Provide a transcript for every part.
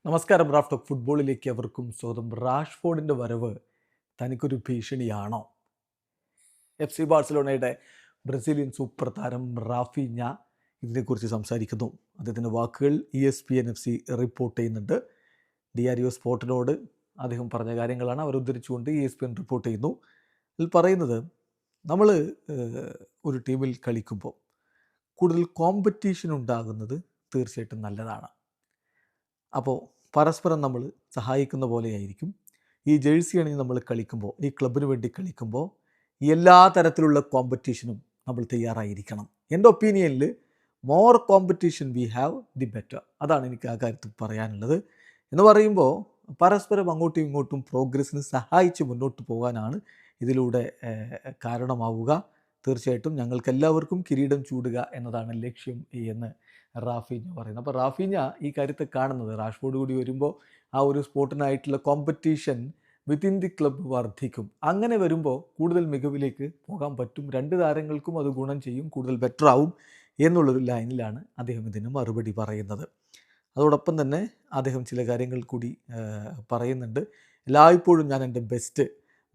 നമസ്കാരം. Raf talk ഫുട്ബോളിലേക്ക് അവർക്കും സ്വാഗതം. റാഷ്ഫോർഡിൻ്റെ വരവ് തനിക്കൊരു ഭീഷണിയാണോ? FC ബാഴ്സലോണയുടെ ബ്രസീലിയൻ സൂപ്പർ താരം റാഫീഞ്ഞ ഇതിനെക്കുറിച്ച് സംസാരിക്കുന്നു. അദ്ദേഹത്തിൻ്റെ വാക്കുകൾ ESPN FC റിപ്പോർട്ട് ചെയ്യുന്നുണ്ട്. ഡിയാരിയോ സ്പോർട്ടിനോട് അദ്ദേഹം പറഞ്ഞ കാര്യങ്ങളാണ് അവർ ഉദ്ധരിച്ചുകൊണ്ട് ESPN റിപ്പോർട്ട് ചെയ്യുന്നു. അതിൽ പറയുന്നത്, നമ്മൾ ഒരു ടീമിൽ കളിക്കുമ്പോൾ കൂടുതൽ കോമ്പറ്റീഷൻ ഉണ്ടാകുന്നത് തീർച്ചയായിട്ടും നല്ലതാണ്. അപ്പോൾ പരസ്പരം നമ്മൾ സഹായിക്കുന്ന പോലെയായിരിക്കും ഈ ജേഴ്സി അണിഞ്ഞ് നമ്മൾ കളിക്കുമ്പോൾ, ഈ ക്ലബിന് വേണ്ടി കളിക്കുമ്പോൾ എല്ലാ തരത്തിലുള്ള കോമ്പറ്റീഷനും നമ്മൾ തയ്യാറായിരിക്കണം. എൻ്റെ ഒപ്പീനിയനിൽ more competition we have the better. അതാണ് എനിക്ക് ആ കാര്യത്തിൽ പറയാനുള്ളത്. എന്ന് പറയുമ്പോൾ പരസ്പരം അങ്ങോട്ടും ഇങ്ങോട്ടും പ്രോഗ്രസ്സിന് സഹായിച്ച് മുന്നോട്ട് പോകാനാണ് ഇതിലൂടെ കാരണമാവുക. തീർച്ചയായിട്ടും ഞങ്ങൾക്കെല്ലാവർക്കും കിരീടം ചൂടുക എന്നതാണ് ലക്ഷ്യം എന്ന് റാഫീഞ്ഞ പറയുന്നത്. അപ്പോൾ റാഫീഞ്ഞ ഈ കാര്യത്തെ കാണുന്നത്, റാഷ്ഫോർഡ് കൂടി വരുമ്പോൾ ആ ഒരു സ്പോർട്ടിനായിട്ടുള്ള കോമ്പറ്റീഷൻ വിത്തിൻ ദി ക്ലബ്ബ് വർദ്ധിക്കും. അങ്ങനെ വരുമ്പോൾ കൂടുതൽ മികവിലേക്ക് പോകാൻ പറ്റും, രണ്ട് താരങ്ങൾക്കും അത് ഗുണം ചെയ്യും, കൂടുതൽ ബെറ്റർ ആവും എന്നുള്ളൊരു ലൈനിലാണ് അദ്ദേഹം ഇതിന് മറുപടി പറയുന്നത്. അതോടൊപ്പം തന്നെ അദ്ദേഹം ചില കാര്യങ്ങൾ കൂടി പറയുന്നുണ്ട്. എല്ലായ്പ്പോഴും ഞാൻ എൻ്റെ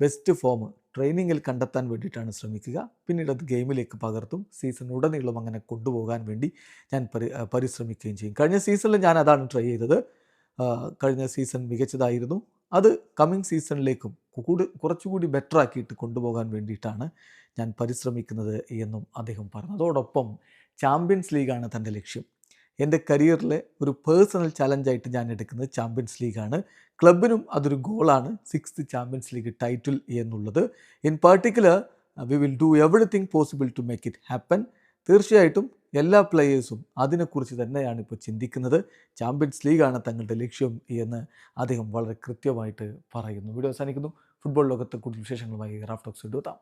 ബെസ്റ്റ് ഫോം ട്രെയിനിങ്ങിൽ കണ്ടെത്താൻ വേണ്ടിയിട്ടാണ് ശ്രമിക്കുക, പിന്നീട് അത് ഗെയിമിലേക്ക് പകർത്തും, സീസൺ ഉടനീളം അങ്ങനെ കൊണ്ടുപോകാൻ വേണ്ടി ഞാൻ പരിശ്രമിക്കുകയും ചെയ്യും. കഴിഞ്ഞ സീസണിൽ ഞാൻ അതാണ് ട്രൈ ചെയ്തത്. കഴിഞ്ഞ സീസൺ മികച്ചതായിരുന്നു. അത് കമ്മിങ് സീസണിലേക്കും കുറച്ചുകൂടി ബെറ്റർ ആക്കിയിട്ട് കൊണ്ടുപോകാൻ വേണ്ടിയിട്ടാണ് ഞാൻ പരിശ്രമിക്കുന്നത് എന്നും അദ്ദേഹം പറഞ്ഞു. അതോടൊപ്പം ചാമ്പ്യൻസ് ലീഗാണ് തൻ്റെ ലക്ഷ്യം. എൻ്റെ കരിയറിലെ ഒരു പേഴ്സണൽ ചലഞ്ചായിട്ട് ഞാൻ എടുക്കുന്നത് ചാമ്പ്യൻസ് ലീഗാണ്. ക്ലബിനും അതൊരു ഗോളാണ്, 6th ചാമ്പ്യൻസ് ലീഗ് ടൈറ്റിൽ എന്നുള്ളത്. In particular we will do everything possible to make it happen. തീർച്ചയായിട്ടും എല്ലാ പ്ലെയേഴ്സും അതിനെക്കുറിച്ച് തന്നെയാണ് ഇപ്പോൾ ചിന്തിക്കുന്നത്. ചാമ്പ്യൻസ് ലീഗാണ് തങ്ങളുടെ ലക്ഷ്യം എന്ന് അദ്ദേഹം വളരെ കൃത്യമായിട്ട് പറയുന്നു. വീഡിയോ അവസാനിക്കുന്നു. ഫുട്ബോൾ ലോകത്തെ കൂടുതൽ വിശേഷങ്ങളുമായി റാഫ് ടോക്സ് എടുത്താം.